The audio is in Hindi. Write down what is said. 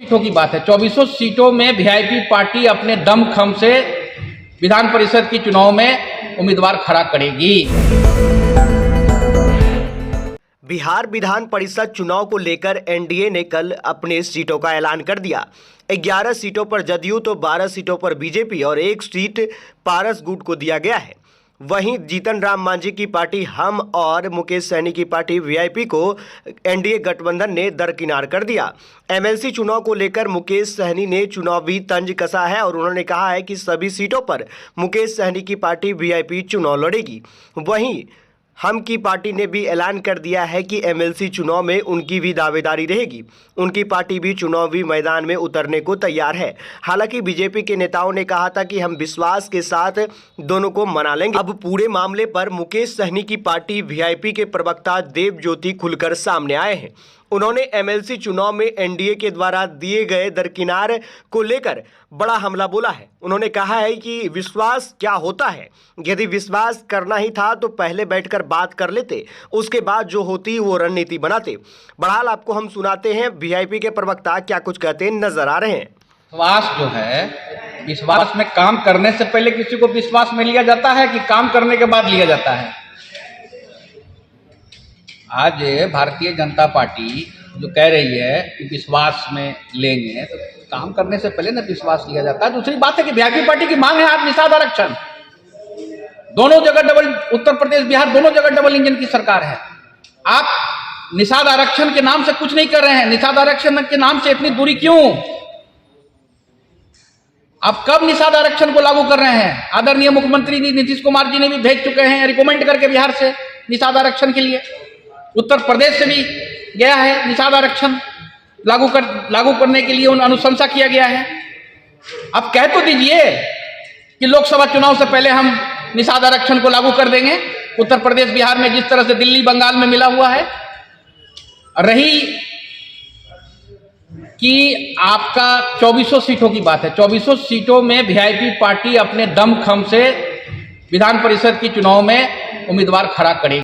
सीटों की बात है। 2400 सीटों में वीआईपी पार्टी अपने दमखम से विधान परिषद की चुनाव में उम्मीदवार खड़ा करेगी। बिहार विधान परिषद चुनाव को लेकर एनडीए ने कल अपने सीटों का ऐलान कर दिया। 11 सीटों पर जदयू तो 12 सीटों पर बीजेपी और 1 सीट पारस गुट को दिया गया है। वहीं जीतन राम मांझी की पार्टी हम और मुकेश सहनी की पार्टी वीआईपी को एनडीए गठबंधन ने दरकिनार कर दिया। एमएलसी चुनाव को लेकर मुकेश सहनी ने चुनावी तंज कसा है और उन्होंने कहा है कि सभी सीटों पर मुकेश सहनी की पार्टी वीआईपी चुनाव लड़ेगी। वहीं हम की पार्टी ने भी ऐलान कर दिया है कि एमएलसी चुनाव में उनकी भी दावेदारी रहेगी। उनकी पार्टी भी चुनावी मैदान में उतरने को तैयार है। हालांकि बीजेपी के नेताओं ने कहा था कि हम विश्वास के साथ दोनों को मना लेंगे। अब पूरे मामले पर मुकेश सहनी की पार्टी वीआईपी के प्रवक्ता देवज्योति खुलकर सामने आए हैं। उन्होंने एमएलसी चुनाव में एनडीए के द्वारा दिए गए दरकिनार को लेकर बड़ा हमला बोला है। उन्होंने कहा है कि विश्वास क्या होता है, यदि विश्वास करना ही था तो पहले बैठकर बात कर लेते, उसके बाद जो होती वो रणनीति बनाते। बहरहाल आपको हम सुनाते हैं वीआईपी के प्रवक्ता क्या कुछ कहते नजर आ रहे हैं। विश्वास जो है, विश्वास में काम करने से पहले किसी को विश्वास में लिया जाता है कि काम करने के बाद लिया जाता है। आज भारतीय जनता पार्टी जो कह रही है कि विश्वास में लेंगे, तो काम करने से पहले ना विश्वास लिया जाता है। दूसरी बात है कि वीआईपी पार्टी की मांग है आज निषाद आरक्षण। दोनों जगह डबल, उत्तर प्रदेश बिहार दोनों जगह डबल इंजन की सरकार है। आप निषाद आरक्षण के नाम से कुछ नहीं कर रहे हैं। निषाद आरक्षण के नाम से इतनी दूरी क्यों? आप कब निषाद आरक्षण को लागू कर रहे हैं? आदरणीय मुख्यमंत्री जी नीतीश कुमार जी ने भी भेज चुके हैं रिकमेंड करके बिहार से निषाद आरक्षण के लिए। उत्तर प्रदेश से भी गया है निषाद आरक्षण लागू करने के लिए अनुशंसा किया गया है। अब कह तो दीजिए कि लोकसभा चुनाव से पहले हम निषाद आरक्षण को लागू कर देंगे। उत्तर प्रदेश बिहार में जिस तरह से दिल्ली बंगाल में मिला हुआ है। रही कि आपका 2400 सीटों की बात है। 2400 सीटों में वीआईपी पार्टी अपने दमखम से विधान परिषद की चुनाव में उम्मीदवार खड़ा करेगी।